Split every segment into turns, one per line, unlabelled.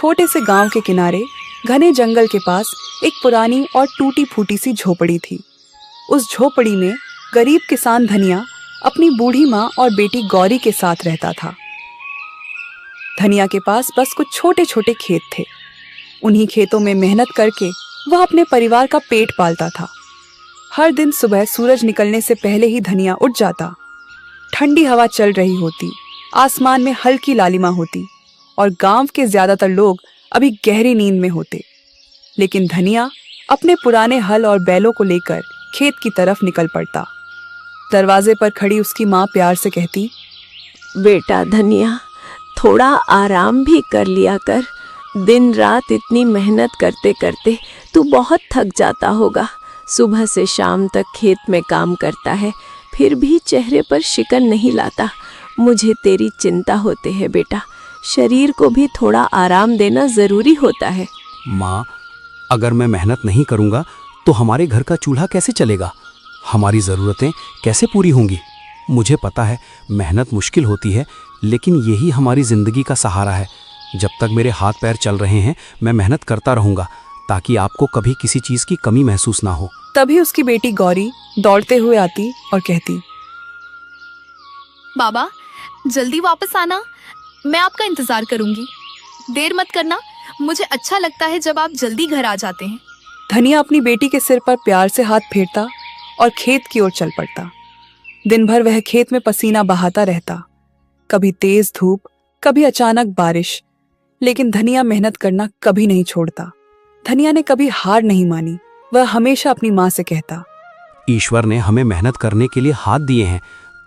छोटे से गांव के किनारे घने जंगल के पास एक पुरानी और टूटी फूटी सी झोपड़ी थी। उस झोपड़ी में गरीब किसान धनिया अपनी बूढ़ी माँ और बेटी गौरी के साथ रहता था। धनिया के पास बस कुछ छोटे छोटे खेत थे। उन्हीं खेतों में मेहनत करके वह अपने परिवार का पेट पालता था। हर दिन सुबह सूरज निकलने से पहले ही धनिया उठ जाता। ठंडी हवा चल रही होती, आसमान में हल्की लालिमा होती और गांव के ज्यादातर लोग अभी गहरी नींद में होते। लेकिन धनिया अपने पुराने हल और बैलों को लेकर खेत की तरफ निकल पड़ता। दरवाजे पर खड़ी उसकी माँ प्यार से कहती,
बेटा धनिया, थोड़ा आराम भी कर लिया कर। दिन रात इतनी मेहनत करते करते तू बहुत थक जाता होगा। सुबह से शाम तक खेत में काम करता है, फिर भी चेहरे पर शिकन नहीं लाता। मुझे तेरी चिंता होती है बेटा। शरीर को भी थोड़ा आराम देना जरूरी होता है।
माँ, अगर मैं मेहनत नहीं करूँगा तो हमारे घर का चूल्हा कैसे चलेगा? हमारी ज़रूरतें कैसे पूरी होंगी? मुझे पता है मेहनत मुश्किल होती है, लेकिन यही हमारी ज़िंदगी का सहारा है। जब तक मेरे हाथ पैर चल रहे हैं मैं मेहनत करता रहूँगा, ताकि आपको कभी किसी चीज़ की कमी महसूस ना हो।
तभी उसकी बेटी गौरी दौड़ते हुए आती और कहती,
बाबा, जल्दी वापस आना, मैं आपका इंतजार करूंगी। देर मत करना, मुझे अच्छा लगता है जब आप जल्दी घर आ जाते हैं।
धनिया अपनी बेटी के सिर पर प्यार से हाथ फेरता और खेत की ओर चल पड़ता। दिन भर वह खेत में पसीना बहाता रहता, कभी तेज धूप, कभी अचानक बारिश, लेकिन धनिया मेहनत करना कभी नहीं छोड़ता। धनिया ने कभी हार नहीं मानी। वह हमेशा अपनी माँ से कहता,
ईश्वर ने हमें मेहनत करने के लिए हाथ दिए हैं।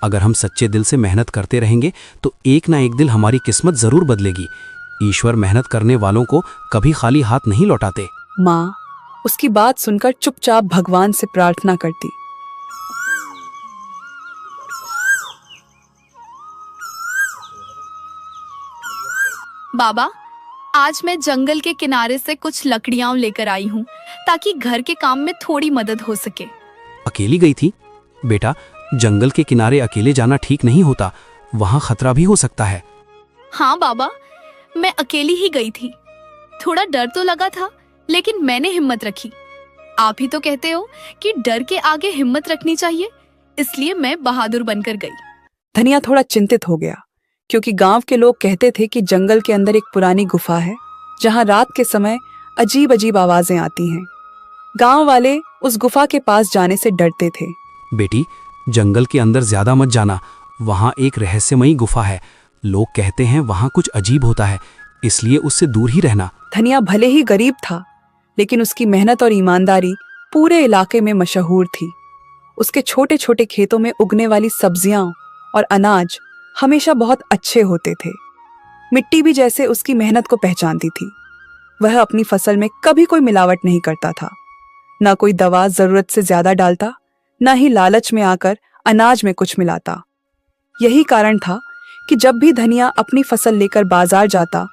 अगर हम सच्चे दिल से मेहनत करते रहेंगे तो एक ना एक दिन हमारी किस्मत जरूर बदलेगी। ईश्वर मेहनत करने वालों को कभी खाली हाथ नहीं लौटाते।
माँ उसकी बात सुनकर चुपचाप भगवान से प्रार्थना करती।
बाबा, आज मैं जंगल के किनारे से कुछ लकड़ियां लेकर आई हूँ, ताकि घर के काम में थोड़ी मदद हो सके।
अकेली गई थी? बेटा, जंगल के किनारे अकेले जाना ठीक नहीं होता, वहाँ खतरा भी हो सकता है।
हाँ बाबा, मैं अकेली ही गई थी। थोड़ा डर तो लगा था, लेकिन मैंने हिम्मत रखी। आप ही तो कहते हो कि डर के आगे हिम्मत रखनी चाहिए, इसलिए मैं बहादुर बनकर गई।
धनिया थोड़ा चिंतित हो गया, क्योंकि गांव के लोग कहते थे कि जंगल के अंदर एक पुरानी गुफा है, जहां रात के समय अजीब अजीब आवाजें आती हैं। गांव वाले उस गुफा के पास जाने से डरते थे।
बेटी, जंगल के अंदर ज्यादा मत जाना, वहाँ एक रहस्यमयी गुफा है। लोग कहते हैं वहाँ कुछ अजीब होता है, इसलिए उससे दूर ही रहना।
धनिया भले ही गरीब था, लेकिन उसकी मेहनत और ईमानदारी पूरे इलाके में मशहूर थी। उसके छोटे छोटे खेतों में उगने वाली सब्जियां और अनाज हमेशा बहुत अच्छे होते थे। मिट्टी भी जैसे उसकी मेहनत को पहचानती थी। वह अपनी फसल में कभी कोई मिलावट नहीं करता था, न कोई दवा जरूरत से ज्यादा डालता, न ही लालच में आकर अनाज में कुछ मिलाता। यही कारण था कि जब भी धनिया अपनी फसल लेकर बाजार जाता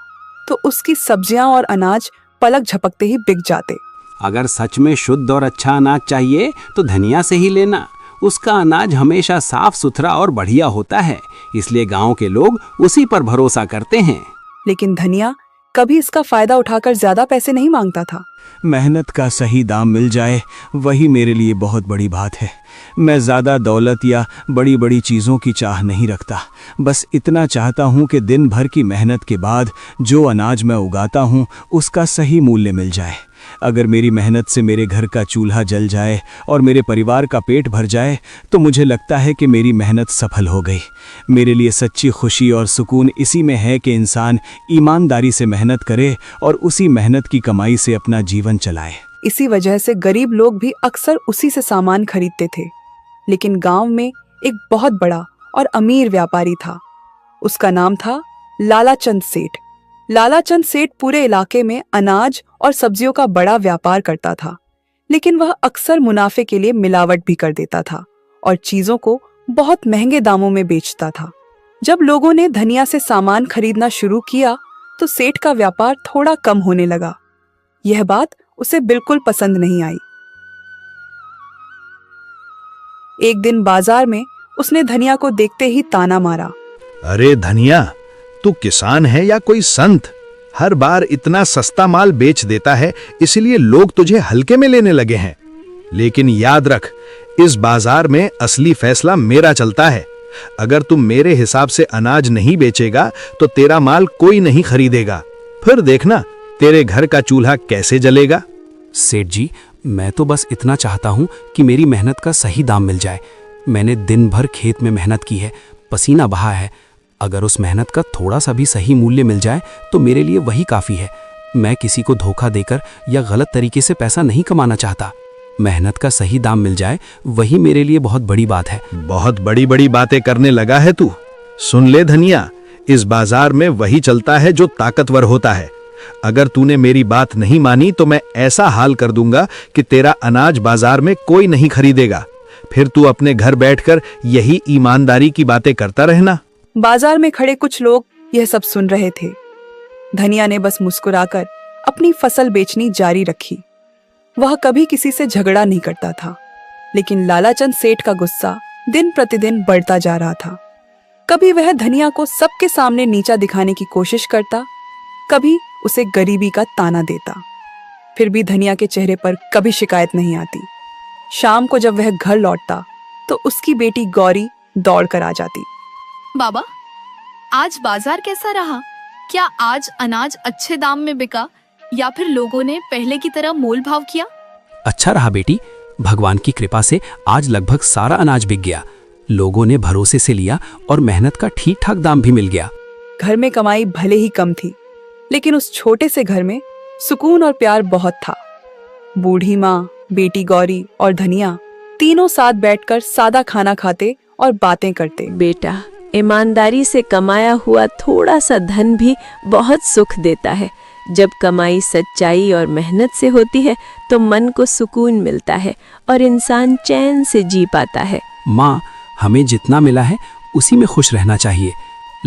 तो उसकी सब्जियां और अनाज पलक झपकते ही बिक जाते।
अगर सच में शुद्ध और अच्छा अनाज चाहिए तो धनिया से ही लेना। उसका अनाज हमेशा साफ सुथरा और बढ़िया होता है, इसलिए गांव के लोग उसी पर भरोसा करते हैं।
लेकिन धनिया कभी इसका फायदा उठाकर ज्यादा पैसे नहीं मांगता था।
मेहनत का सही दाम मिल जाए वही मेरे लिए बहुत बड़ी बात है। मैं ज़्यादा दौलत या बड़ी बड़ी चीज़ों की चाह नहीं रखता। बस इतना चाहता हूँ कि दिन भर की मेहनत के बाद जो अनाज मैं उगाता हूँ उसका सही मूल्य मिल जाए। अगर मेरी मेहनत से मेरे घर का चूल्हा जल जाए और मेरे परिवार का पेट भर जाए तो मुझे लगता है कि मेरी मेहनत सफल हो गई। मेरे लिए सच्ची खुशी और सुकून इसी में है कि इंसान ईमानदारी से मेहनत करे और उसी मेहनत की कमाई से अपना जीवन चलाए।
इसी वजह से गरीब लोग भी अक्सर उसी से सामान खरीदते थे। लेकिन गांव में एक बहुत बड़ा और अमीर व्यापारी था। उसका नाम था लालाचंद सेठ। लालाचंद सेठ पूरे इलाके में अनाज और सब्जियों का बड़ा व्यापार करता था, लेकिन वह अक्सर मुनाफे के लिए मिलावट भी कर देता था और चीजों को बहुत महंगे दामों में बेचता था। जब लोगों ने धनिया से सामान खरीदना शुरू किया तो सेठ का व्यापार थोड़ा कम होने लगा। यह बात उसे बिल्कुल पसंद नहीं आई। एक दिन बाजार में उसने धनिया को देखते ही ताना मारा।
अरे धनिया, तू किसान है या कोई संत? हर बार इतना सस्ता माल बेच देता है, इसलिए लोग तुझे हल्के में लेने लगे हैं। लेकिन याद रख, इस बाजार में असली फैसला मेरा चलता है। अगर तुम मेरे हिसाब से अनाज नहीं बेचेगा तो तेरा माल कोई नहीं खरीदेगा। फिर देखना तेरे घर का चूल्हा कैसे जलेगा।
सेठ जी, मैं तो बस इतना चाहता हूँ कि मेरी मेहनत का सही दाम मिल जाए। मैंने दिन भर खेत में मेहनत की है, पसीना बहा है। अगर उस मेहनत का थोड़ा सा भी सही मूल्य मिल जाए तो मेरे लिए वही काफ़ी है। मैं किसी को धोखा देकर या गलत तरीके से पैसा नहीं कमाना चाहता। मेहनत का सही दाम मिल जाए वही मेरे लिए बहुत बड़ी बात है।
बहुत बड़ी बड़ी बातें करने लगा है तू। सुन ले धनिया, इस बाजार में वही चलता है जो ताकतवर होता है। अगर तूने मेरी बात नहीं मानी तो मैं ऐसा हाल कर दूंगा कि तेरा अनाज बाजार में कोई नहीं खरीदेगा। फिर तू अपने घर बैठकर यही ईमानदारी की बातें करता रहना।
बाजार में खड़े कुछ लोग यह सब सुन रहे थे। धनिया ने बस मुस्कुराकर अपनी फसल बेचनी जारी रखी। वह कभी किसी से झगड़ा नहीं करता था, लेकिन लालाचंद सेठ का गुस्सा दिन प्रतिदिन बढ़ता जा रहा था। कभी वह धनिया को सबके सामने नीचा दिखाने की कोशिश करता, कभी उसे गरीबी का ताना देता। फिर भी धनिया के चेहरे पर कभी शिकायत नहीं आती। शाम को जब वह घर लौटता तो उसकी बेटी गौरी दौड़ कर आ जाती।
बाबा, आज बाजार कैसा रहा? क्या आज अनाज अच्छे दाम में बिका या फिर लोगों ने पहले की तरह मोल भाव किया?
अच्छा रहा बेटी, भगवान की कृपा से आज लगभग सारा अनाज बिक गया। लोगों ने भरोसे से लिया और मेहनत का ठीक ठाक दाम भी मिल गया।
घर में कमाई भले ही कम थी, लेकिन उस छोटे से घर में सुकून और प्यार बहुत था। बूढ़ी माँ, बेटी गौरी और धनिया तीनों साथ बैठकर सादा खाना खाते और बातें करते।
बेटा, ईमानदारी से कमाया हुआ थोड़ा सा धन भी बहुत सुख देता है। जब कमाई सच्चाई और मेहनत से होती है तो मन को सुकून मिलता है और इंसान चैन से जी पाता है।
माँ, हमें जितना मिला है उसी में खुश रहना चाहिए।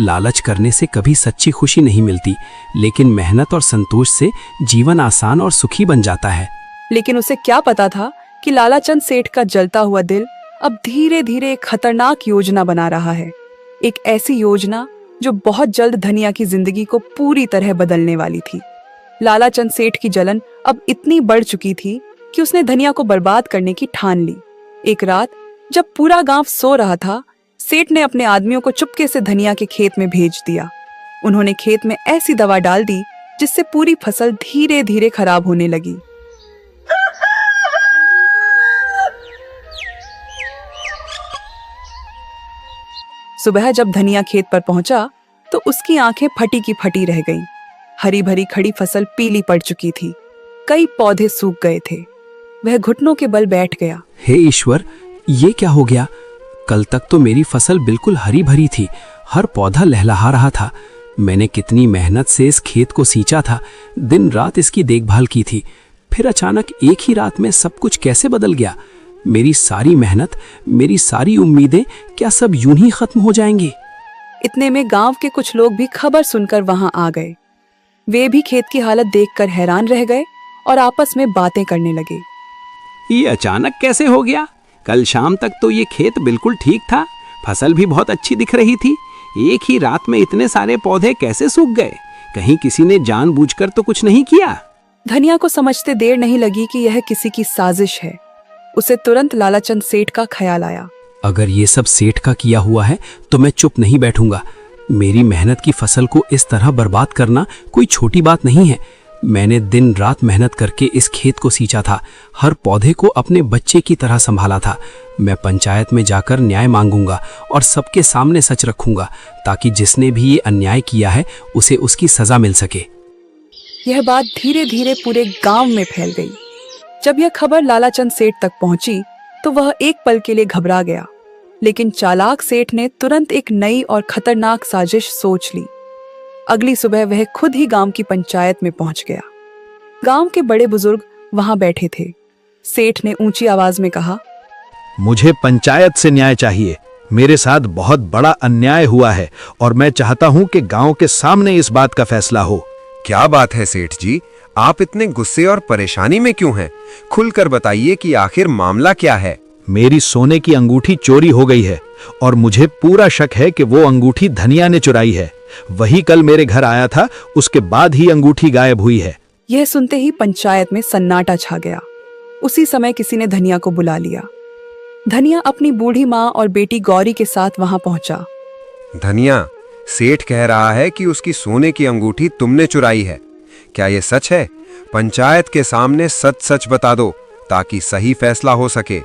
लालच करने से कभी सच्ची खुशी नहीं मिलती, लेकिन मेहनत और संतोष से जीवन आसान और सुखी बन जाता है।
लेकिन उसे क्या पता था कि लालाचंद सेठ का जलता हुआ दिल अब धीरे धीरे एक खतरनाक योजना बना रहा है। एक ऐसी योजना जो बहुत जल्द धनिया की जिंदगी को पूरी तरह बदलने वाली थी। लालाचंद सेठ की जलन अब इतनी बढ़ चुकी थी कि उसने धनिया को बर्बाद करने की ठान ली। एक रात जब पूरा गांव सो रहा था, सेठ ने अपने आदमियों को चुपके से धनिया के खेत में भेज दिया। उन्होंने खेत में ऐसी दवा डाल दी जिससे पूरी फसल धीरे धीरे खराब होने लगी। सुबह जब धनिया खेत पर पहुंचा तो उसकी आंखें फटी की फटी रह गईं। हरी भरी खड़ी फसल पीली पड़ चुकी थी, कई पौधे सूख गए थे। वह घुटनों के बल बैठ गया।
हे ईश्वर, ये क्या हो गया? कल तक तो मेरी फसल बिल्कुल हरी भरी थी, हर पौधा लहलहा रहा था। मैंने कितनी मेहनत से इस खेत को सींचा था, दिन रात इसकी देखभाल की थी। फिर अचानक एक ही रात में सब कुछ कैसे बदल गया? मेरी सारी मेहनत, मेरी सारी उम्मीदें क्या सब यूं ही खत्म हो जाएंगी?
इतने में गांव के कुछ लोग भी खबर सुनकर वहां आ गए। वे भी खेत की हालत देखकर हैरान रह गए और आपस में बातें करने लगे।
ये अचानक कैसे हो गया? कल शाम तक तो ये खेत बिल्कुल ठीक था, फसल भी बहुत अच्छी दिख रही थी। एक ही रात में इतने सारे पौधे कैसे सूख गए? कहीं किसी ने जानबूझकर तो कुछ नहीं किया?
धनिया को समझते देर नहीं लगी कि यह किसी की साजिश है। उसे तुरंत लालाचंद सेठ का ख्याल आया।
अगर ये सब सेठ का किया हुआ है तो मैं चुप नहीं बैठूंगा। मेरी मेहनत की फसल को इस तरह बर्बाद करना कोई छोटी बात नहीं है। मैंने दिन रात मेहनत करके इस खेत को सींचा था, हर पौधे को अपने बच्चे की तरह संभाला था। मैं पंचायत में जाकर न्याय मांगूंगा और सबके सामने सच रखूंगा, ताकि जिसने भी ये अन्याय किया है उसे उसकी सजा मिल सके।
यह बात धीरे धीरे पूरे गांव में फैल गई। जब यह खबर लालाचंद सेठ तक पहुंची तो वह एक पल के लिए घबरा गया, लेकिन चालाक सेठ ने तुरंत एक नई और खतरनाक साजिश सोच ली। अगली सुबह वह खुद ही गांव की पंचायत में पहुंच गया। गांव के बड़े बुजुर्ग वहां बैठे थे। सेठ ने ऊंची आवाज में कहा,
मुझे पंचायत से न्याय चाहिए। मेरे साथ बहुत बड़ा अन्याय हुआ है और मैं चाहता हूं कि गांव के सामने इस बात का फैसला हो।
क्या बात है सेठ जी, आप इतने गुस्से और परेशानी में क्यों हैं? खुलकर बताइए कि आखिर मामला क्या है।
मेरी सोने की अंगूठी चोरी हो गई है और मुझे पूरा शक है कि वो अंगूठी धनिया ने चुराई है। वही कल मेरे घर आया था, उसके बाद ही अंगूठी गायब हुई है।
यह सुनते ही पंचायत में सन्नाटा छा गया। उसी समय किसी ने धनिया को बुला लिया। धनिया अपनी बूढ़ी माँ और बेटी गौरी के साथ वहां पहुंचा।
धनिया, सेठ कह रहा है कि उसकी सोने की अंगूठी तुमने चुराई है। क्या ये सच है? पंचायत के सामने सच सच बता दो ताकि सही फैसला हो सके।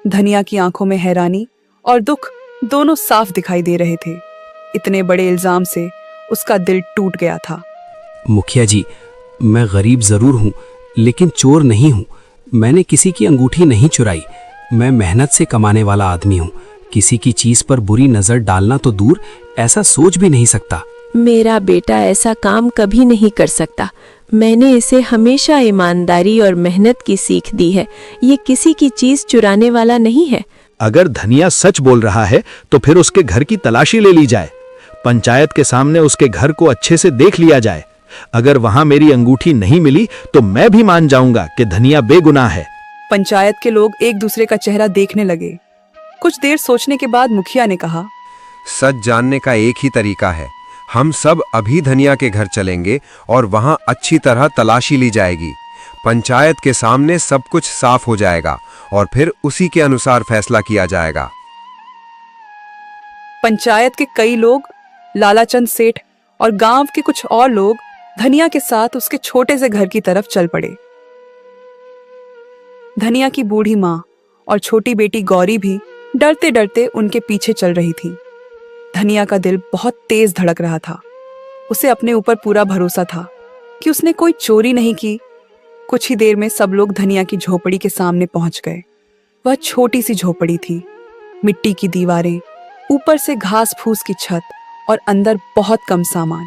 धनिया की आंखों में हैरानी और दुख दोनों साफ दिखाई दे रहे थे। इतने बड़े इल्जाम से उसका दिल टूट गया था।
मुखिया जी, मैं गरीब जरूर हूँ लेकिन चोर नहीं हूँ। मैंने किसी की अंगूठी नहीं चुराई। मैं मेहनत से कमाने वाला आदमी हूँ। किसी की चीज पर बुरी नजर डालना तो दूर, ऐसा सोच भी नहीं सकता।
मेरा बेटा ऐसा काम कभी नहीं कर सकता। मैंने इसे हमेशा ईमानदारी और मेहनत की सीख दी है। ये किसी की चीज चुराने वाला नहीं है।
अगर धनिया सच बोल रहा है तो फिर उसके घर की तलाशी ले ली जाए। पंचायत के सामने उसके घर को अच्छे से देख लिया जाए। अगर वहां मेरी अंगूठी नहीं मिली तो मैं भी मान जाऊंगा कि धनिया बेगुनाह है।
पंचायत के लोग एक दूसरे का चेहरा देखने लगे। कुछ देर सोचने के बाद मुखिया ने कहा,
सच जानने का एक ही तरीका है। हम सब अभी धनिया के घर चलेंगे और वहां अच्छी तरह तलाशी ली जाएगी। पंचायत के सामने सब कुछ साफ हो जाएगा और फिर उसी के अनुसार फैसला किया जाएगा।
पंचायत के कई लोग, लालाचंद सेठ और गांव के कुछ और लोग धनिया के साथ उसके छोटे से घर की तरफ चल पड़े। धनिया की बूढ़ी माँ और छोटी बेटी गौरी भी डरते डरते उनके पीछे चल रही थी। धनिया का दिल बहुत तेज धड़क रहा था। उसे अपने ऊपर पूरा भरोसा था कि उसने कोई चोरी नहीं की। कुछ ही देर में सब लोग धनिया की झोपड़ी के सामने पहुंच गए। वह छोटी सी झोपड़ी थी, मिट्टी की दीवारें, ऊपर से घास फूस की छत और अंदर बहुत कम सामान।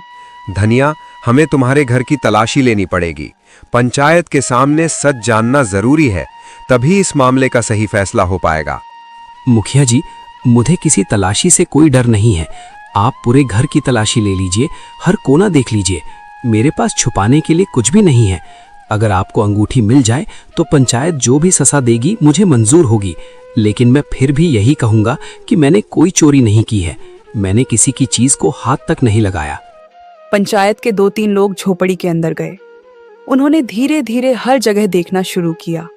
धनिया, हमें तुम्हारे घर की तलाशी लेनी पड़ेगी। पंचायत के सामने सच जानना जरूरी है, तभी इस मामले का सही फैसला हो पाएगा।
मुखिया जी, मुझे किसी तलाशी से कोई डर नहीं है। आप पूरे घर की तलाशी ले लीजिए, हर कोना देख लीजिए। मेरे पास छुपाने के लिए कुछ भी नहीं है। अगर आपको अंगूठी मिल जाए तो पंचायत जो भी सजा देगी मुझे मंजूर होगी। लेकिन मैं फिर भी यही कहूंगा कि मैंने कोई चोरी नहीं की है। मैंने किसी की चीज को हाथ तक नहीं लगाया।
पंचायत के 2-3 लोग झोपड़ी के अंदर गए। उन्होंने धीरे धीरे हर जगह देखना शुरू किया।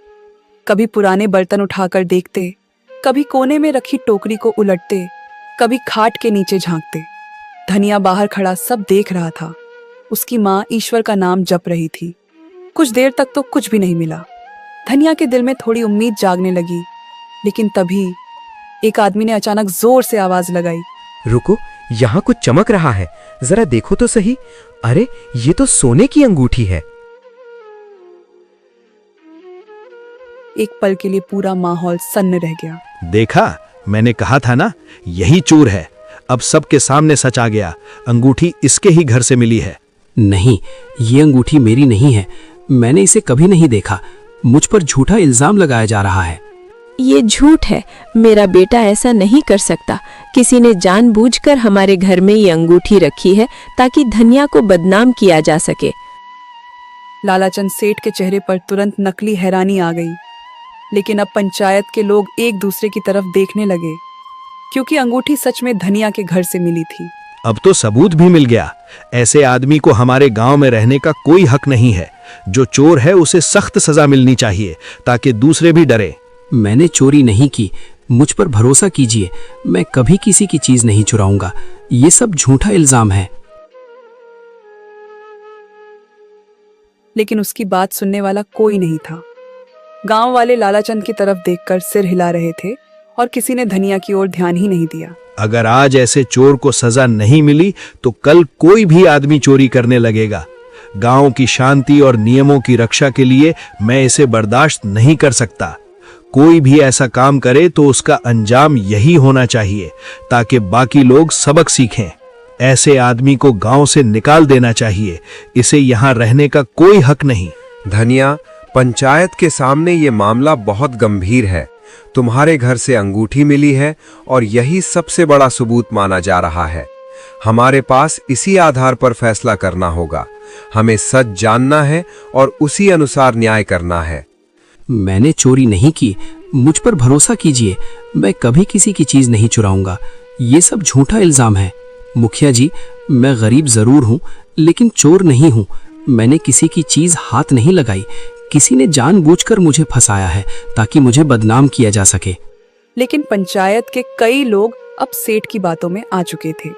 कभी पुराने बर्तन उठाकर देखते, कभी कोने में रखी टोकरी को उलटते, कभी खाट के नीचे झांकते। धनिया बाहर खड़ा सब देख रहा था। उसकी माँ ईश्वर का नाम जप रही थी। कुछ देर तक तो कुछ भी नहीं मिला। धनिया के दिल में थोड़ी उम्मीद जागने लगी। लेकिन तभी एक आदमी ने अचानक जोर से आवाज लगाई,
रुको, यहाँ कुछ चमक रहा है, जरा देखो तो सही। अरे, ये तो सोने की अंगूठी है।
एक पल के लिए पूरा माहौल सन्न रह गया।
देखा, मैंने कहा था ना, यही चोर है। अब सबके सामने सच आ गया। अंगूठी इसके ही घर से मिली है।
नहीं, ये अंगूठी मेरी नहीं है। मैंने इसे कभी नहीं देखा। मुझ पर झूठा इल्जाम लगाया जा रहा है।
ये झूठ है। मेरा बेटा ऐसा नहीं कर सकता। किसी ने जानबूझकर हमारे घर में ये अंगूठी रखी है ताकि धनिया को बदनाम किया जा सके।
लालाचंद सेठ के चेहरे पर तुरंत नकली हैरानी आ गई। लेकिन अब पंचायत के लोग एक दूसरे की तरफ देखने लगे, क्योंकि अंगूठी सच में धनिया के घर से मिली थी।
अब तो सबूत भी मिल गया। ऐसे आदमी को हमारे गांव में रहने का कोई हक नहीं है। जो चोर है उसे सख्त सजा मिलनी चाहिए ताकि दूसरे भी डरे।
मैंने चोरी नहीं की। मुझ पर भरोसा कीजिए, मैं कभी किसी की चीज नहीं चुराऊंगा। ये सब झूठा इल्जाम है।
लेकिन उसकी बात सुनने वाला कोई नहीं था। गांव वाले लालाचंद की तरफ देखकर सिर हिला रहे थे और किसी ने धनिया की ओर ध्यान ही नहीं दिया।
अगर आज ऐसे चोर को सजा नहीं मिली तो कल कोई भी आदमी चोरी करने लगेगा। गांव की शांति और नियमों की रक्षा के लिए मैं इसे बर्दाश्त नहीं कर सकता। कोई भी ऐसा काम करे तो उसका अंजाम यही होना चाहिए ताकि बाकी लोग सबक सीखें। ऐसे आदमी को गांव से निकाल देना चाहिए। इसे यहाँ रहने का कोई हक नहीं।
धनिया, पंचायत के सामने ये मामला बहुत गंभीर है। तुम्हारे घर से अंगूठी मिली है और यही सबसे बड़ा सबूत माना जा रहा है। हमारे पास इसी आधार पर फैसला करना होगा। हमें सच जानना है और उसी अनुसार न्याय करना है।
मैंने चोरी नहीं की। मुझ पर भरोसा कीजिए, मैं कभी किसी की चीज नहीं चुराऊंगा। ये सब झूठा इल्जाम है। मुखिया जी, मैं गरीब जरूर हूँ, लेकिन चोर नहीं हूँ। मैंने किसी की चीज हाथ नहीं लगाई। किसी ने जानबूझकर मुझे फंसाया है ताकि मुझे बदनाम किया जा सके।
लेकिन पंचायत के कई लोग अब सेठ की बातों में आ चुके थे।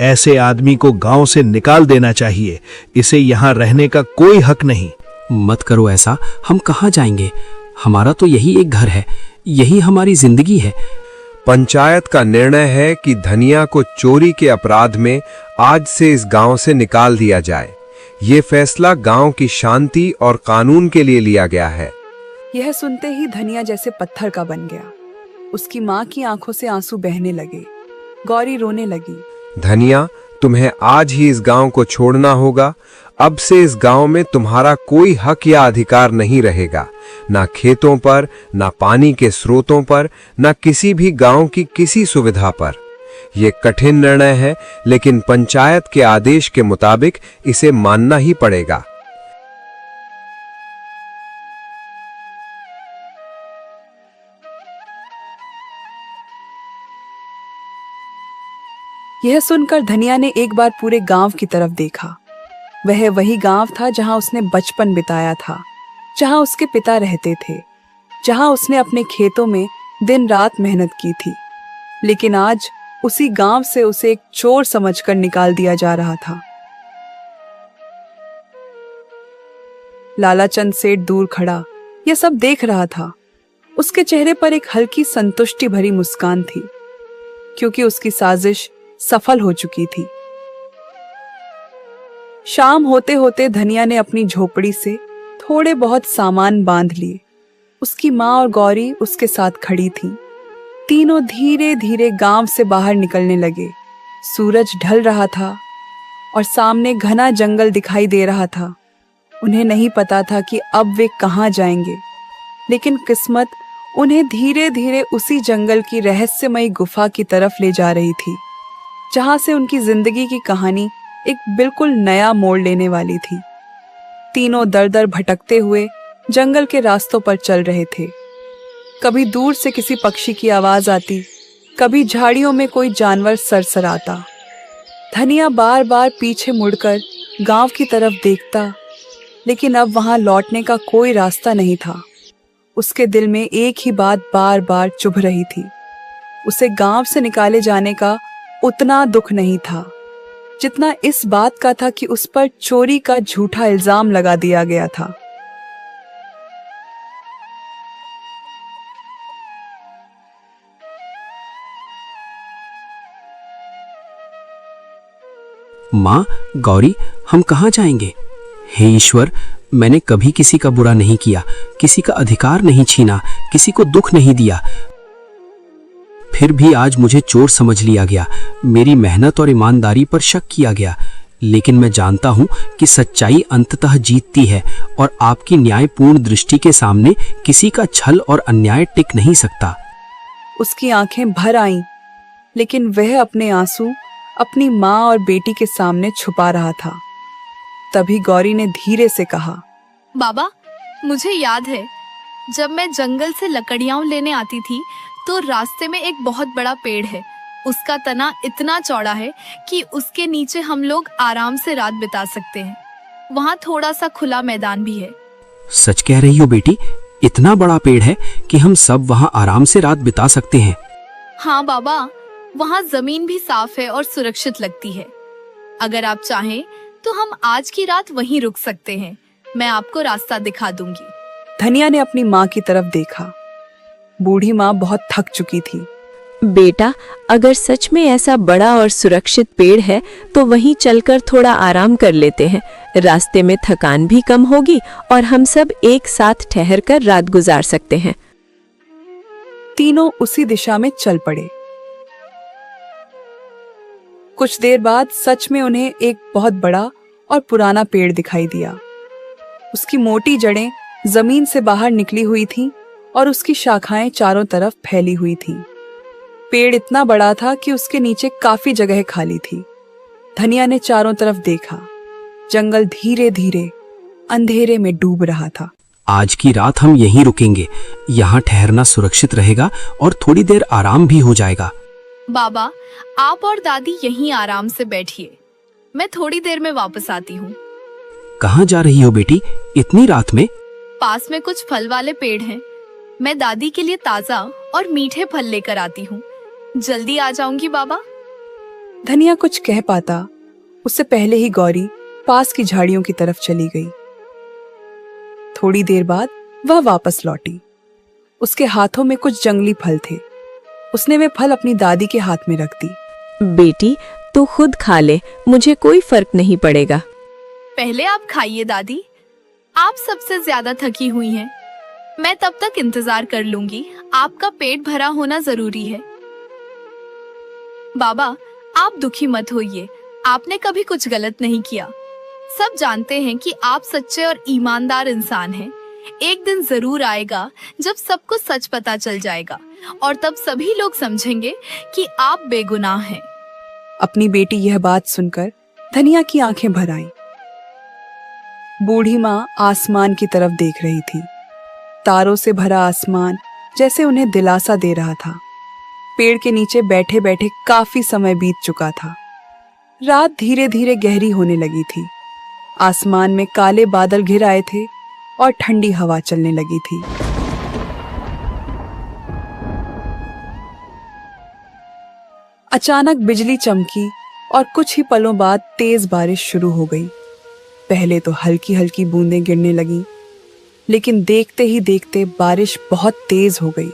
ऐसे आदमी को गांव से निकाल देना चाहिए। इसे यहाँ रहने का कोई हक नहीं।
मत करो ऐसा, हम कहाँ जाएंगे? हमारा तो यही एक घर है, यही हमारी जिंदगी है।
पंचायत का निर्णय है कि धनिया को चोरी के अपराध में आज से इस गांव से निकाल दिया जाए। ये फैसला गांव की शांति और कानून के लिए लिया गया है।
यह सुनते ही धनिया जैसे पत्थर का बन गया। उसकी माँ की आंखों से आंसू बहने लगे। गौरी रोने लगी।
धनिया, तुम्हें आज ही इस गांव को छोड़ना होगा। अब से इस गांव में तुम्हारा कोई हक या अधिकार नहीं रहेगा, ना खेतों पर, ना पानी के स्रोतों पर, ना किसी भी गांव की किसी सुविधा पर। यह कठिन निर्णय है, लेकिन पंचायत के आदेश के मुताबिक इसे मानना ही पड़ेगा।
यह सुनकर धनिया ने एक बार पूरे गांव की तरफ देखा। वह वही गांव था जहां उसने बचपन बिताया था, जहां उसके पिता रहते थे, जहां उसने अपने खेतों में दिन रात मेहनत की थी। लेकिन आज उसी गांव से उसे एक चोर समझकर निकाल दिया जा रहा था। लालाचंद सेठ दूर खड़ा यह सब देख रहा था। उसके चेहरे पर एक हल्की संतुष्टि भरी मुस्कान थी, क्योंकि उसकी साजिश सफल हो चुकी थी। शाम होते होते धनिया ने अपनी झोपड़ी से थोड़े बहुत सामान बांध लिए। उसकी माँ और गौरी उसके साथ खड़ी थीं। तीनों धीरे धीरे गांव से बाहर निकलने लगे। सूरज ढल रहा था और सामने घना जंगल दिखाई दे रहा था। उन्हें नहीं पता था कि अब वे कहाँ जाएंगे, लेकिन किस्मत उन्हें धीरे धीरे उसी जंगल की रहस्यमयी गुफा की तरफ ले जा रही थी, जहां से उनकी जिंदगी की कहानी एक बिल्कुल नया मोड़ लेने वाली थी। तीनों दर दर भटकते हुए जंगल के रास्तों पर चल रहे थे। कभी दूर से किसी पक्षी की आवाज आती, कभी झाड़ियों में कोई जानवर सरसराता। धनिया बार बार पीछे मुड़कर गांव की तरफ देखता, लेकिन अब वहां लौटने का कोई रास्ता नहीं था। उसके दिल में एक ही बात बार बार चुभ रही थी। उसे गांव से निकाले जाने का उतना दुख नहीं था जितना इस बात का था कि उस पर चोरी का झूठा इल्जाम लगा दिया गया था।
माँ, गौरी, हम कहाँ जाएंगे? हे ईश्वर, मैंने कभी किसी का बुरा नहीं किया, किसी का अधिकार नहीं छीना, किसी को दुख नहीं दिया। फिर भी आज मुझे चोर समझ लिया गया, मेरी मेहनत और ईमानदारी पर शक किया गया। लेकिन मैं जानता हूँ कि सच्चाई अंततः जीतती है और आपकी न्यायपूर्ण दृष्टि के सामने किसी का छल और अन्याय टिक नहीं सकता।
उसकी आंखें भर आईं, लेकिन वह अपने आंसू अपनी माँ और बेटी के सामने छुपा रहा था। तभी गौरी ने धीरे से कहा,
बाबा, मुझे याद है जब मैं जंगल से लकड़ियां लेने आती थी तो रास्ते में एक बहुत बड़ा पेड़ है। उसका तना इतना चौड़ा है कि उसके नीचे हम लोग आराम से रात बिता सकते हैं। वहाँ थोड़ा सा खुला मैदान भी है।
सच कह रही हो बेटी? इतना बड़ा पेड़ है कि हम सब वहाँ आराम से रात बिता सकते हैं?
हाँ बाबा, वहाँ जमीन भी साफ है और सुरक्षित लगती है। अगर आप चाहें तो हम आज की रात वहीं रुक सकते हैं। मैं आपको रास्ता दिखा दूंगी।
धनिया ने अपनी माँ की तरफ देखा। बूढ़ी माँ बहुत थक चुकी थी।
बेटा, अगर सच में ऐसा बड़ा और सुरक्षित पेड़ है तो वहीं चलकर थोड़ा आराम कर लेते हैं। रास्ते में थकान भी कम होगी और हम सब एक साथ ठहरकर रात गुजार सकते हैं।
तीनों उसी दिशा में चल पड़े। कुछ देर बाद सच में उन्हें एक बहुत बड़ा और पुराना पेड़ दिखाई दिया। उसकी मोटी जड़ें जमीन से बाहर निकली हुई थीं और उसकी शाखाएं चारों तरफ फैली हुई थीं। पेड़ इतना बड़ा था कि उसके नीचे काफी जगह खाली थी। धनिया ने चारों तरफ देखा। जंगल धीरे धीरे अंधेरे में डूब रहा था।
आज की रात हम यहीं रुकेंगे। यहाँ ठहरना सुरक्षित रहेगा और थोड़ी देर आराम भी हो जाएगा।
बाबा, आप और दादी यहीं आराम से बैठिए, मैं थोड़ी देर में वापस आती हूँ।
कहाँ जा रही हो बेटी इतनी रात में?
पास में कुछ फल वाले पेड़ हैं, मैं दादी के लिए ताजा और मीठे फल लेकर आती हूँ। जल्दी आ जाऊंगी बाबा।
धनिया कुछ कह पाता उससे पहले ही गौरी पास की झाड़ियों की तरफ चली गई। थोड़ी देर बाद वह वापस लौटी। उसके हाथों में कुछ जंगली फल थे। उसने वे फल अपनी दादी के हाथ में रख दी।
बेटी, तू खुद खा ले, मुझे कोई फर्क नहीं पड़ेगा।
पहले आप खाइए दादी, आप सबसे ज्यादा थकी हुई हैं। मैं तब तक इंतजार कर लूंगी, आपका पेट भरा होना जरूरी है। बाबा, आप दुखी मत होइए, आपने कभी कुछ गलत नहीं किया। सब जानते हैं कि आप सच्चे और ईमानदार इंसान हैं। एक दिन जरूर आएगा जब सबको सच पता चल जाएगा और तब सभी लोग समझेंगे कि आप बेगुनाह हैं।
अपनी बेटी यह बात सुनकर धनिया की आंखें भर आईं। बूढ़ी माँ आसमान की तरफ देख रही थी। तारों से भरा आसमान जैसे उन्हें दिलासा दे रहा था। पेड़ के नीचे बैठे बैठे काफी समय बीत चुका था। रात धीरे धीरे गहरी होने लगी थी। आसमान में काले बादल घिर आए थे और ठंडी हवा चलने लगी थी। अचानक बिजली चमकी और कुछ ही पलों बाद तेज बारिश शुरू हो गई। पहले तो हल्की हल्की बूंदें गिरने लगीं, लेकिन देखते ही देखते बारिश बहुत तेज हो गई।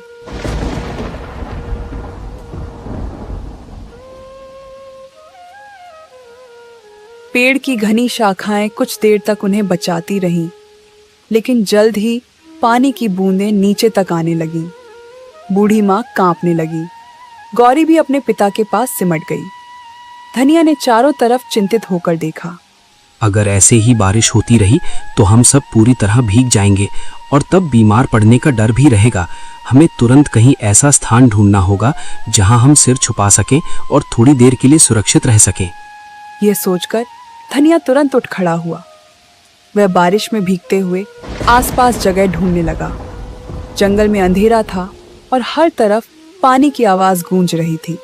पेड़ की घनी शाखाएं कुछ देर तक उन्हें बचाती रहीं, लेकिन जल्द ही पानी की बूंदें नीचे तक आने लगीं। बूढ़ी माँ कांपने लगी। गौरी भी अपने पिता के पास सिमट गई। धनिया ने चारों तरफ चिंतित होकर देखा।
अगर ऐसे ही बारिश होती रही तो हम सब पूरी तरह भीग जाएंगे और तब बीमार पड़ने का डर भी रहेगा। हमें तुरंत कहीं ऐसा स्थान ढूंढना होगा जहां हम सिर छुपा सकें और थोड़ी देर के लिए सुरक्षित रह सकें।
यह सोचकर धनिया तुरंत उठ खड़ा हुआ। वह बारिश में भीगते हुए आसपास जगह ढूंढने लगा। जंगल में अंधेरा था और हर तरफ पानी की आवाज गूंज रही थी।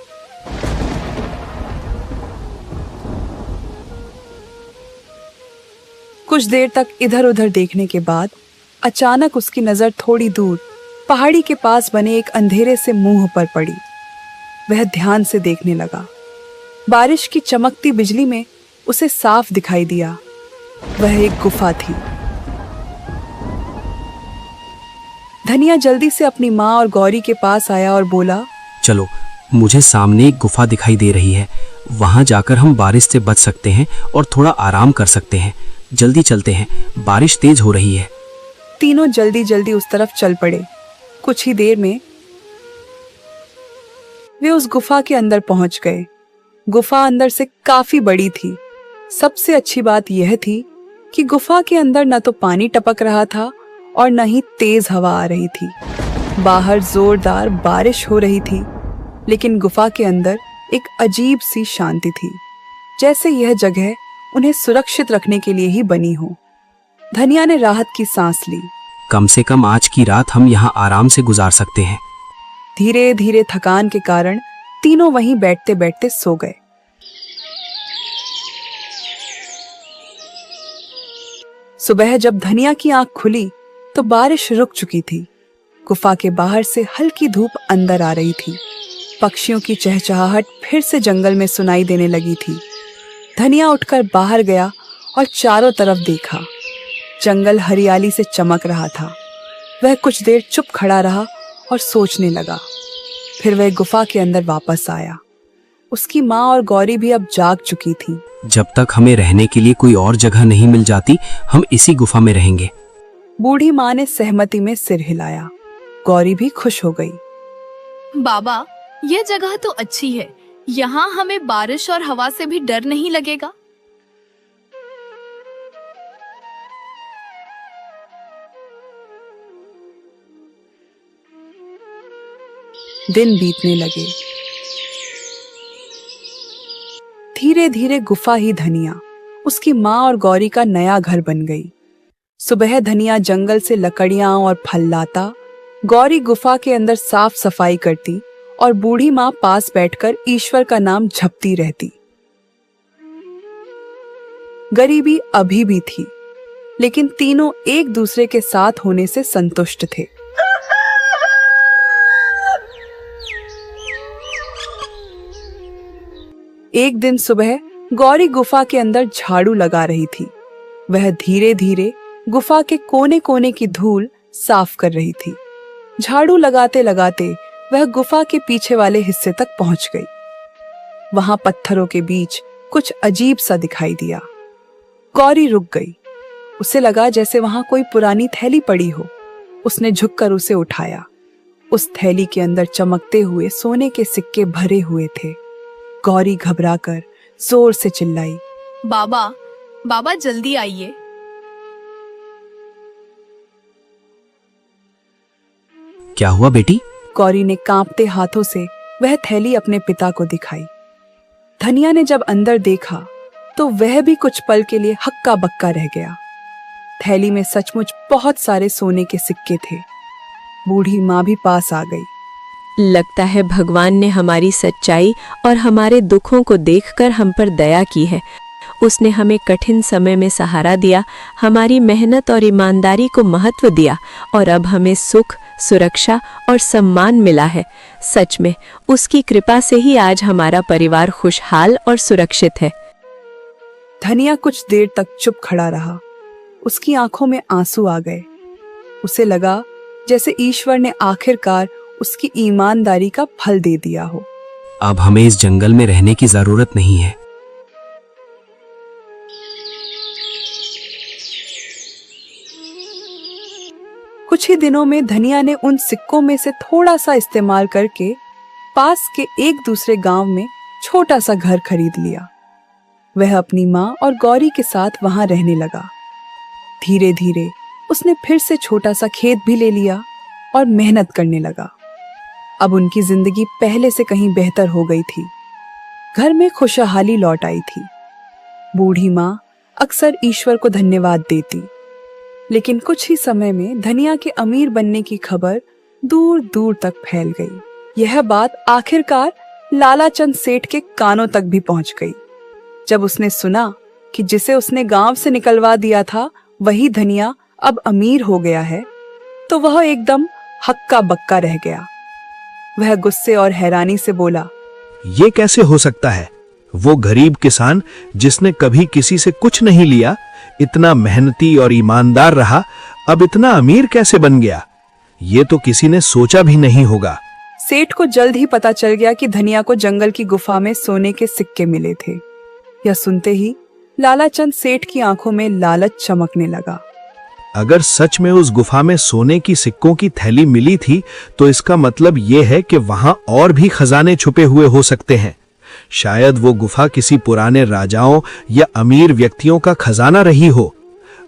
कुछ देर तक इधर उधर देखने के बाद अचानक उसकी नजर थोड़ी दूर पहाड़ी के पास बने एक अंधेरे से मुंह पर पड़ी। वह ध्यान से देखने लगा। बारिश की चमकती बिजली में उसे साफ दिखाई दिया। वह एक गुफा थी। धनिया जल्दी से अपनी माँ और गौरी के पास आया और बोला,
चलो, मुझे सामने एक गुफा दिखाई दे रही है। वहां जाकर हम बारिश से बच सकते हैं और थोड़ा आराम कर सकते हैं। जल्दी चलते हैं, बारिश तेज हो रही है।
तीनों जल्दी जल्दी उस तरफ चल पड़े। कुछ ही देर में वे उस गुफा के अंदर पहुंच गए। गुफा अंदर से काफी बड़ी थी। सबसे अच्छी बात यह थी कि गुफा के अंदर न तो पानी टपक रहा था और न ही तेज हवा आ रही थी। बाहर जोरदार बारिश हो रही थी, लेकिन गुफा के अंदर एक अजीब सी शांति थी, जैसे यह जगह उन्हें सुरक्षित रखने के लिए ही बनी हो। धनिया ने राहत की सांस ली।
कम से कम आज की रात हम यहाँ आराम से गुजार सकते हैं।
धीरे धीरे थकान के कारण तीनों वहीं बैठते बैठते सो गए। सुबह जब धनिया की आंख खुली तो बारिश रुक चुकी थी। गुफा के बाहर से हल्की धूप अंदर आ रही थी। पक्षियों की चहचहाहट फिर से जंगल में सुनाई देने लगी थी। धनिया उठकर बाहर गया और चारों तरफ देखा। जंगल हरियाली से चमक रहा था। वह कुछ देर चुप खड़ा रहा और सोचने लगा। फिर वह गुफा के अंदर वापस आया। उसकी माँ और गौरी भी अब जाग चुकी थी।
जब तक हमें रहने के लिए कोई और जगह नहीं मिल जाती, हम इसी गुफा में रहेंगे।
बूढ़ी माँ ने सहमति में सिर हिलाया। गौरी भी खुश हो गई।
बाबा, यह जगह तो अच्छी है। यहाँ हमें बारिश और हवा से भी डर नहीं लगेगा।
दिन बीतने लगे। धीरे धीरे गुफा ही धनिया, उसकी माँ और गौरी का नया घर बन गई। सुबह धनिया जंगल से लकड़ियां और फल लाता, गौरी गुफा के अंदर साफ सफाई करती और बूढ़ी माँ पास बैठकर ईश्वर का नाम जपती रहती। गरीबी अभी भी थी, लेकिन तीनों एक दूसरे के साथ होने से संतुष्ट थे। एक दिन सुबह गौरी गुफा के अंदर झाड़ू लगा रही थी। वह धीरे धीरे गुफा के कोने कोने की धूल साफ कर रही थी। झाड़ू लगाते लगाते वह गुफा के पीछे वाले हिस्से तक पहुंच गई। वहां पत्थरों के बीच कुछ अजीब सा दिखाई दिया। गौरी रुक गई। उसे लगा जैसे वहां कोई पुरानी थैली पड़ी हो। उसने झुककर उसे उठाया। उस थैली के अंदर चमकते हुए सोने के सिक्के भरे हुए थे। गौरी घबराकर जोर से चिल्लाई,
बाबा, बाबा जल्दी आइए।
क्या हुआ बेटी?
गौरी ने कांपते हाथों से वह थैली अपने पिता को दिखाई। धनिया ने जब अंदर देखा तो वह भी कुछ पल के लिए हक्का बक्का रह गया। थैली में सचमुच बहुत सारे सोने के सिक्के थे। बूढ़ी माँ भी पास आ गई।
लगता है भगवान ने हमारी सच्चाई और हमारे दुखों को देखकर हम पर दया की है। उसने हमें कठिन समय में सहारा दिया, हमारी मेहनत और ईमानदारी को महत्व दिया और अब हमें सुख, सुरक्षा और सम्मान मिला है। सच में उसकी कृपा से ही आज हमारा परिवार खुशहाल और सुरक्षित है।
धनिया कुछ देर तक चुप खड़ा रहा। उसकी आंखों में आंसू आ गए। उसे लगा जैसे ईश्वर ने आखिरकार उसकी ईमानदारी का फल दे दिया हो।
अब हमें इस जंगल में रहने की जरूरत नहीं है।
कुछ ही दिनों में धनिया ने उन सिक्कों में से थोड़ा सा इस्तेमाल करके पास के एक दूसरे गांव में छोटा सा घर खरीद लिया। वह अपनी माँ और गौरी के साथ वहां रहने लगा। धीरे धीरे उसने फिर से छोटा सा खेत भी ले लिया और मेहनत करने लगा। अब उनकी जिंदगी पहले से कहीं बेहतर हो गई थी। घर में खुशहाली लौट आई थी। बूढ़ी माँ अक्सर ईश्वर को धन्यवाद देती। लेकिन कुछ ही समय में धनिया के अमीर बनने की खबर दूर दूर तक फैल गई। यह बात आखिरकार लालाचंद सेठ के कानों तक भी पहुंच गई। जब उसने सुना कि जिसे उसने गांव से निकलवा दिया था वही धनिया अब अमीर हो गया है, तो वह एकदम हक्का बक्का रह गया। वह गुस्से और हैरानी से बोला,
ये कैसे हो सकता है? वो गरीब किसान जिसने कभी किसी से कुछ नहीं लिया, इतना मेहनती और ईमानदार रहा, अब इतना अमीर कैसे बन गया? ये तो किसी ने सोचा भी नहीं होगा।
सेठ को जल्द ही पता चल गया कि धनिया को जंगल की गुफा में सोने के सिक्के मिले थे। यह सुनते ही लालाचंद सेठ की आंखों में लालच चमकने लगा।
अगर सच में उस गुफा में सोने की सिक्कों की थैली मिली थी, तो इसका मतलब यह है कि वहां और भी खजाने छुपे हुए हो सकते हैं। शायद वो गुफा किसी पुराने राजाओं या अमीर व्यक्तियों का खजाना रही हो।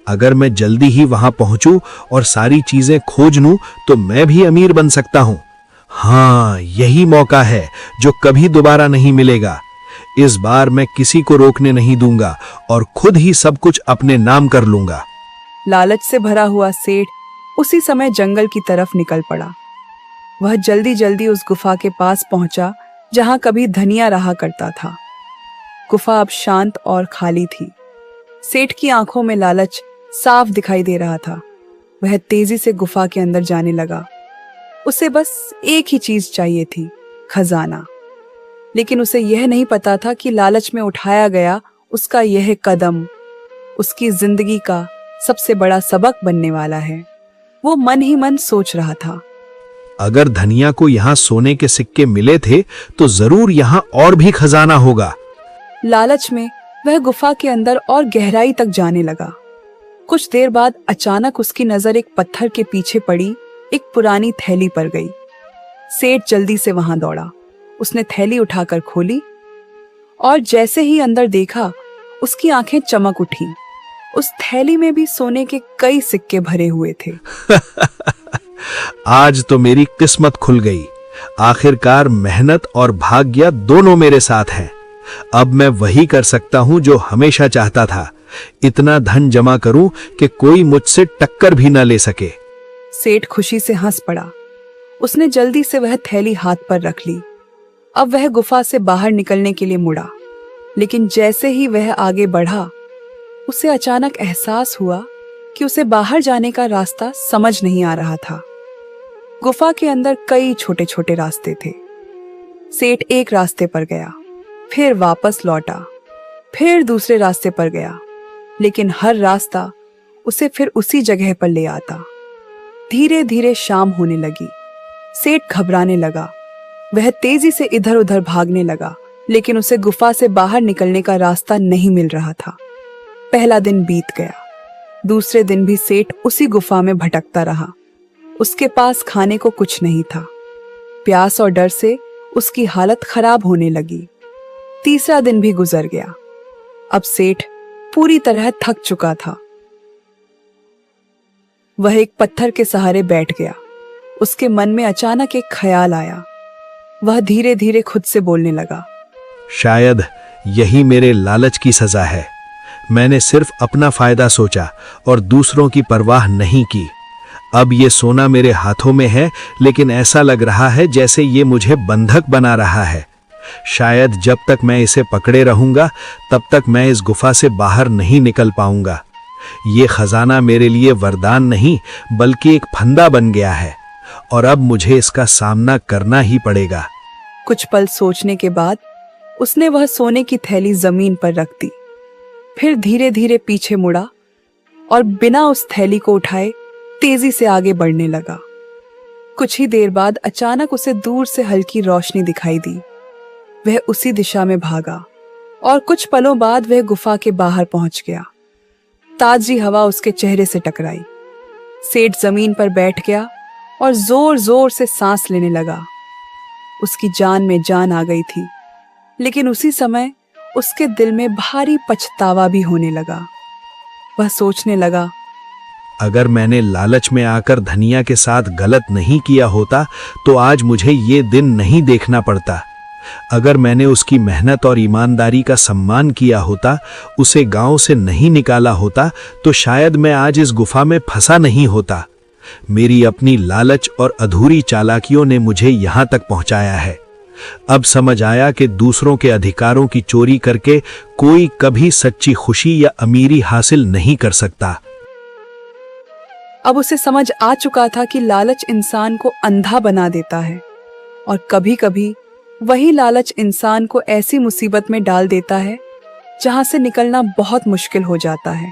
अगर मैं जल्दी ही वहां पहुंचूं और सारी चीजें खोज लूं, तो मैं भी अमीर बन सकता हूं। हाँ, यही मौका है जो कभी दोबारा नहीं मिलेगा। इस बार मैं किसी को रोकने नहीं दूंगा और खुद ही सब कुछ अपने नाम कर लूंगा।
लालच से भरा हुआ सेठ उसी समय जंगल की तरफ निकल पड़ा। वह जल्दी जल्दी उस गुफा के पास पहुंचा जहां कभी धनिया रहा करता था। गुफा अब शांत और खाली थी। सेठ की आंखों में लालच साफ दिखाई दे रहा था। वह तेजी से गुफा के अंदर जाने लगा। उसे बस एक ही चीज चाहिए थी, खजाना। लेकिन उसे यह नहीं पता था कि लालच में उठाया गया उसका यह कदम उसकी जिंदगी का सबसे बड़ा सबक बनने वाला है। वो मन ही मन सोच रहा था,
अगर धनिया को यहाँ सोने के सिक्के मिले थे, तो जरूर यहाँ और भी खजाना होगा।
लालच में वह गुफा के अंदर और गहराई तक जाने लगा। कुछ देर बाद अचानक उसकी नजर एक पत्थर के पीछे पड़ी एक पुरानी थैली पर गई। सेठ जल्दी से वहां दौड़ा। उसने थैली उठाकर खोली और जैसे ही अंदर देखा, उसकी आंखें चमक उठी। उस थैली में भी सोने के कई सिक्के भरे हुए थे।
आज तो मेरी किस्मत खुल गई। आखिरकार मेहनत और भाग्य दोनों मेरे साथ हैं। अब मैं वही कर सकता हूं जो हमेशा चाहता था, इतना धन जमा करूं कि कोई मुझसे टक्कर भी न ले सके।
सेठ खुशी से हंस पड़ा। उसने जल्दी से वह थैली हाथ पर रख ली। अब वह गुफा से बाहर निकलने के लिए मुड़ा, लेकिन जैसे ही वह आगे बढ़ा, उसे अचानक एहसास हुआ कि उसे बाहर जाने का रास्ता समझ नहीं आ रहा था। गुफा के अंदर कई छोटे छोटे रास्ते थे। सेठ एक रास्ते पर गया, फिर वापस लौटा, फिर दूसरे रास्ते पर गया, लेकिन हर रास्ता उसे फिर उसी जगह पर ले आता। धीरे धीरे शाम होने लगी। सेठ घबराने लगा। वह तेजी से इधर उधर भागने लगा, लेकिन उसे गुफा से बाहर निकलने का रास्ता नहीं मिल रहा था। पहला दिन बीत गया। दूसरे दिन भी सेठ उसी गुफा में भटकता रहा। उसके पास खाने को कुछ नहीं था। प्यास और डर से उसकी हालत खराब होने लगी। तीसरा दिन भी गुजर गया। अब सेठ पूरी तरह थक चुका था। वह एक पत्थर के सहारे बैठ गया। उसके मन में अचानक एक ख्याल आया। वह धीरे धीरे खुद से बोलने लगा,
शायद यही मेरे लालच की सजा है। मैंने सिर्फ अपना फायदा सोचा और दूसरों की परवाह नहीं की। अब ये सोना मेरे हाथों में है, लेकिन ऐसा लग रहा है जैसे ये मुझे बंधक बना रहा है। शायद जब तक मैं इसे पकड़े रहूंगा, तब तक मैं इस गुफा से बाहर नहीं निकल पाऊंगा। ये खजाना मेरे लिए वरदान नहीं, बल्कि एक फंदा बन गया है, और अब मुझे इसका सामना करना ही पड़ेगा।
कुछ पल सोचने के बाद उसने वह सोने की थैली जमीन पर रख दी। फिर धीरे धीरे पीछे मुड़ा और बिना उस थैली को उठाए तेजी से आगे बढ़ने लगा। कुछ ही देर बाद अचानक उसे दूर से हल्की रोशनी दिखाई दी। वह उसी दिशा में भागा और कुछ पलों बाद वह गुफा के बाहर पहुंच गया। ताजी हवा उसके चेहरे से टकराई। सेठ जमीन पर बैठ गया और जोर जोर से सांस लेने लगा। उसकी जान में जान आ गई थी, लेकिन उसी समय उसके दिल में भारी पछतावा भी होने लगा। वह सोचने लगा,
अगर मैंने लालच में आकर धनिया के साथ गलत नहीं किया होता, तो आज मुझे ये दिन नहीं देखना पड़ता। अगर मैंने उसकी मेहनत और ईमानदारी का सम्मान किया होता, उसे गांव से नहीं निकाला होता, तो शायद मैं आज इस गुफा में फंसा नहीं होता। मेरी अपनी लालच और अधूरी चालाकियों ने मुझे यहां तक पहुंचाया है। अब समझ आया कि दूसरों के अधिकारों की चोरी करके कोई कभी सच्ची खुशी या अमीरी हासिल नहीं कर सकता।
अब उसे समझ आ चुका था कि लालच इंसान को अंधा बना देता है, और कभी कभी वही लालच इंसान को ऐसी मुसीबत में डाल देता है जहां से निकलना बहुत मुश्किल हो जाता है।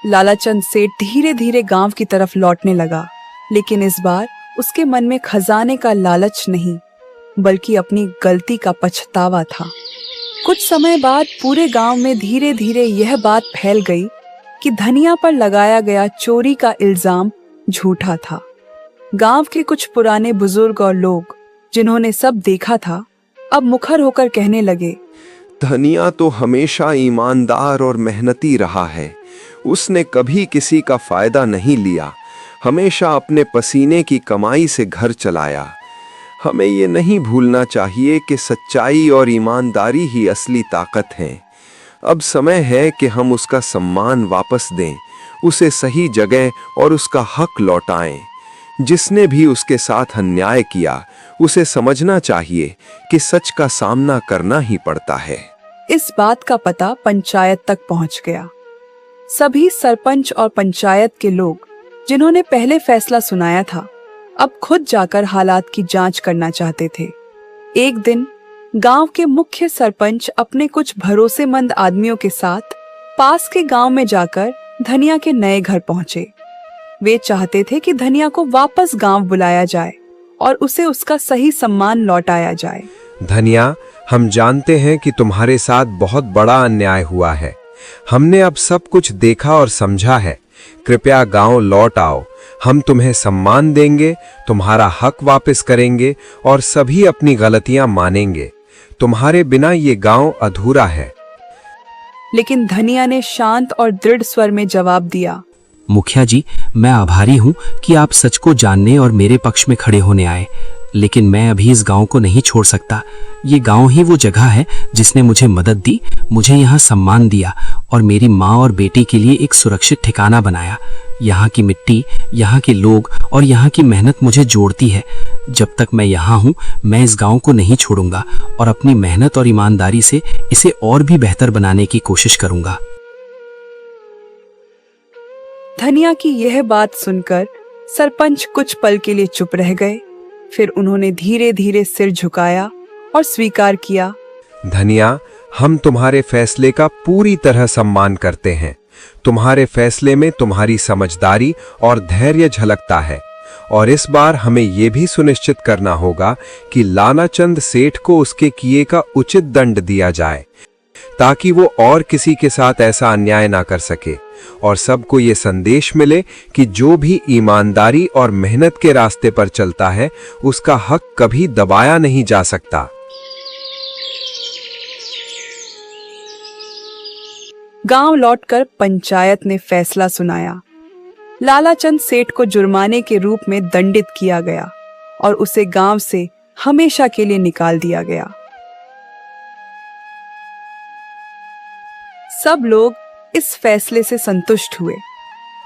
लालाचंद सेठ धीरे धीरे गांव की तरफ लौटने लगा, लेकिन इस बार उसके मन में खजाने का लालच नहीं, बल्कि अपनी गलती का पछतावा था। कुछ समय बाद पूरे गांव में धीरे धीरे यह बात फैल गई कि धनिया पर लगाया गया चोरी का इल्जाम झूठा था। गांव के कुछ पुराने बुजुर्ग और लोग, जिन्होंने सब देखा था, अब मुखर होकर कहने लगे,
धनिया तो हमेशा ईमानदार और मेहनती रहा है। उसने कभी किसी का फायदा नहीं लिया, हमेशा अपने पसीने की कमाई से घर चलाया। हमें ये नहीं भूलना चाहिए कि सच्चाई और ईमानदारी ही असली ताकत है। अब समय है कि हम उसका सम्मान वापस दें, उसे सही जगह और उसका हक लौटाएं। जिसने भी उसके साथ अन्याय किया, उसे समझना चाहिए कि सच का सामना करना ही पड़ता है।
इस बात का पता पंचायत तक पहुंच गया। सभी सरपंच और पंचायत के लोग, जिन्होंने पहले फैसला सुनाया था, अब खुद जाकर हालात की जांच करना चाहते थे। एक दिन गांव के मुख्य सरपंच अपने कुछ भरोसेमंद आदमियों के साथ पास के गांव में जाकर धनिया के नए घर पहुंचे। वे चाहते थे कि धनिया को वापस गांव बुलाया जाए और उसे उसका सही सम्मान लौटाया जाए।
धनिया, हम जानते हैं कि तुम्हारे साथ बहुत बड़ा अन्याय हुआ है। हमने अब सब कुछ देखा और समझा है। कृपया गांव लौट आओ। हम तुम्हें सम्मान देंगे, तुम्हारा हक वापस करेंगे और सभी अपनी गलतियां मानेंगे। तुम्हारे बिना ये गांव अधूरा है।
लेकिन धनिया ने शांत और दृढ़ स्वर में जवाब दिया,
मुखिया जी, मैं आभारी हूँ कि आप सच को जानने और मेरे पक्ष में खड़े होने आए। लेकिन मैं अभी इस गांव को नहीं छोड़ सकता। ये गांव ही वो जगह है जिसने मुझे मदद दी, मुझे यहाँ सम्मान दिया और मेरी माँ और बेटी के लिए एक सुरक्षित ठिकाना बनाया। यहाँ की मिट्टी, यहाँ के लोग और यहाँ की मेहनत मुझे जोड़ती है। जब तक मैं यहाँ हूँ, मैं इस गांव को नहीं छोड़ूंगा और अपनी मेहनत और ईमानदारी से इसे और भी बेहतर बनाने की कोशिश करूंगा।
धनिया की यह बात सुनकर सरपंच कुछ पल के लिए चुप रह गए। फिर उन्होंने धीरे धीरे सिर झुकाया और स्वीकार किया।
धनिया, हम तुम्हारे फैसले का पूरी तरह सम्मान करते हैं। तुम्हारे फैसले में तुम्हारी समझदारी और धैर्य झलकता है और इस बार हमें यह भी सुनिश्चित करना होगा कि लानाचंद सेठ को उसके किए का उचित दंड दिया जाए, ताकि वो और किसी के साथ ऐसा अन्याय ना कर सके और सबको ये संदेश मिले कि जो भी ईमानदारी और मेहनत के रास्ते पर चलता है उसका हक कभी दबाया नहीं जा सकता।
गांव लौटकर पंचायत ने फैसला सुनाया। लालाचंद सेठ को जुर्माने के रूप में दंडित किया गया और उसे गांव से हमेशा के लिए निकाल दिया गया। सब लोग इस फैसले से संतुष्ट हुए।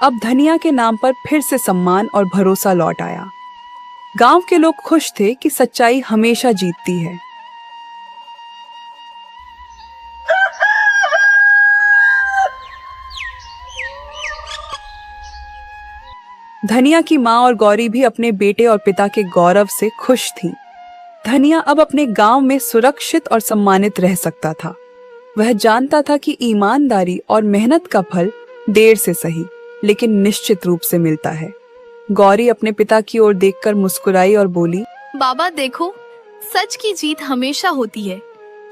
अब धनिया के नाम पर फिर से सम्मान और भरोसा लौट आया। गांव के लोग खुश थे कि सच्चाई हमेशा जीतती है। धनिया की माँ और गौरी भी अपने बेटे और पिता के गौरव से खुश थीं। धनिया अब अपने गांव में सुरक्षित और सम्मानित रह सकता था। वह जानता था कि ईमानदारी और मेहनत का फल देर से सही लेकिन निश्चित रूप से मिलता है। गौरी अपने पिता की ओर देखकर मुस्कुराई और बोली,
बाबा देखो, सच की जीत हमेशा होती है,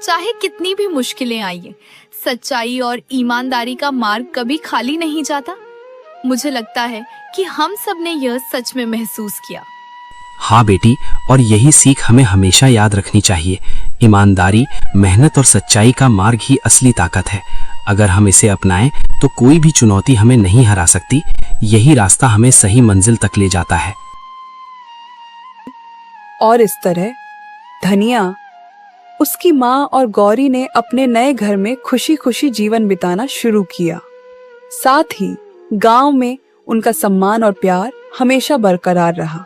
चाहे कितनी भी मुश्किलें आइए। सच्चाई और ईमानदारी का मार्ग कभी खाली नहीं जाता। मुझे लगता है कि हम सब ने यह सच में महसूस किया।
हाँ बेटी, और यही सीख हमें हमेशा याद रखनी चाहिए। ईमानदारी, मेहनत और सच्चाई का मार्ग ही असली ताकत है। अगर हम इसे अपनाएं तो कोई भी चुनौती हमें नहीं हरा सकती। यही रास्ता हमें सही मंजिल तक ले जाता है।
और इस तरह धनिया, उसकी माँ और गौरी ने अपने नए घर में खुशी खुशी जीवन बिताना शुरू किया। साथ ही गांव में उनका सम्मान और प्यार हमेशा बरकरार रहा।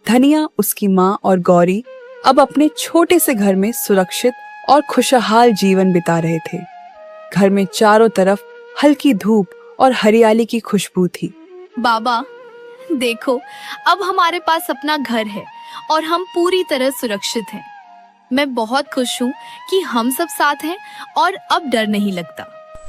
धनिया, उसकी माँ और गौरी अब अपने छोटे से घर में सुरक्षित और खुशहाल जीवन बिता रहे थे। घर में चारों तरफ हल्की धूप और हरियाली की खुशबू थी।
बाबा देखो, अब हमारे पास अपना घर है और हम पूरी तरह सुरक्षित हैं। मैं बहुत खुश हूँ कि हम सब साथ हैं और अब डर नहीं लगता।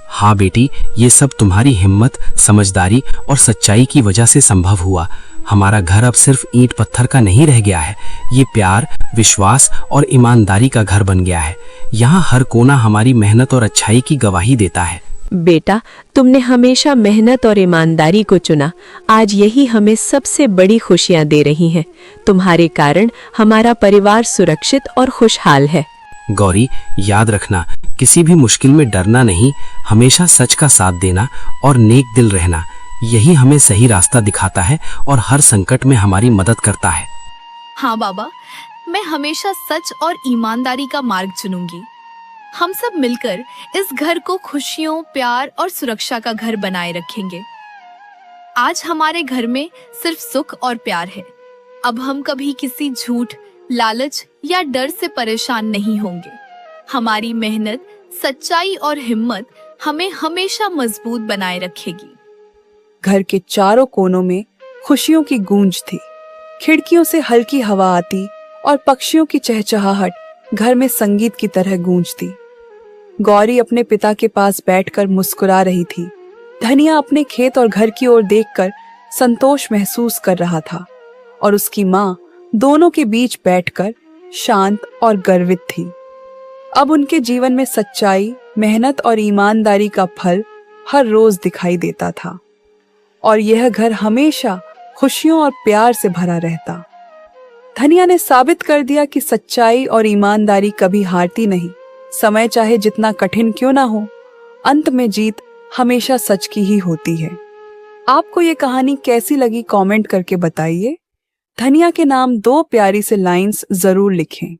हाँ बेटी, ये सब तुम्हारी हिम्मत, समझदारी और सच्चाई की वजह से संभव हुआ। हमारा घर अब सिर्फ ईंट पत्थर का नहीं रह गया है, ये प्यार, विश्वास और ईमानदारी का घर बन गया है। यहाँ हर कोना हमारी मेहनत और अच्छाई की गवाही देता है।
बेटा, तुमने हमेशा मेहनत और ईमानदारी को चुना। आज यही हमें सबसे बड़ी खुशियां दे रही हैं। तुम्हारे कारण हमारा परिवार सुरक्षित और खुशहाल है।
गौरी, याद रखना, किसी भी मुश्किल में डरना नहीं, हमेशा सच का साथ देना और नेक दिल रहना, यही हमें सही रास्ता दिखाता है और हर संकट में हमारी मदद करता है।
हाँ बाबा, मैं हमेशा सच और ईमानदारी का मार्ग चुनूंगी। हम सब मिलकर इस घर को खुशियों, प्यार और सुरक्षा का घर बनाए रखेंगे। आज हमारे घर में सिर्फ सुख और प्यार है। अब हम कभी किसी झूठ, लालच या डर से परेशान नहीं होंगे। हमारी मेहनत, सच्चाई और हिम्मत हमें हमेशा मजबूत बनाए रखेगी।
घर के चारों कोनों में खुशियों की गूंज थी। खिड़कियों से हल्की हवा आती और पक्षियों की चहचहाहट घर में संगीत की तरह गूंजती। गौरी अपने पिता के पास बैठकर मुस्कुरा रही थी। धनिया अपने खेत और घर की ओर देखकर संतोष महसूस कर रहा था और उसकी माँ दोनों के बीच बैठकर शांत और गर्वित थी। अब उनके जीवन में सच्चाई, मेहनत और ईमानदारी का फल हर रोज दिखाई देता था और यह घर हमेशा खुशियों और प्यार से भरा रहता। धनिया ने साबित कर दिया कि सच्चाई और ईमानदारी कभी हारती नहीं। समय चाहे जितना कठिन क्यों ना हो, अंत में जीत हमेशा सच की ही होती है। आपको ये कहानी कैसी लगी कमेंट करके बताइए। धनिया के नाम 2 प्यारी से लाइंस जरूर लिखें।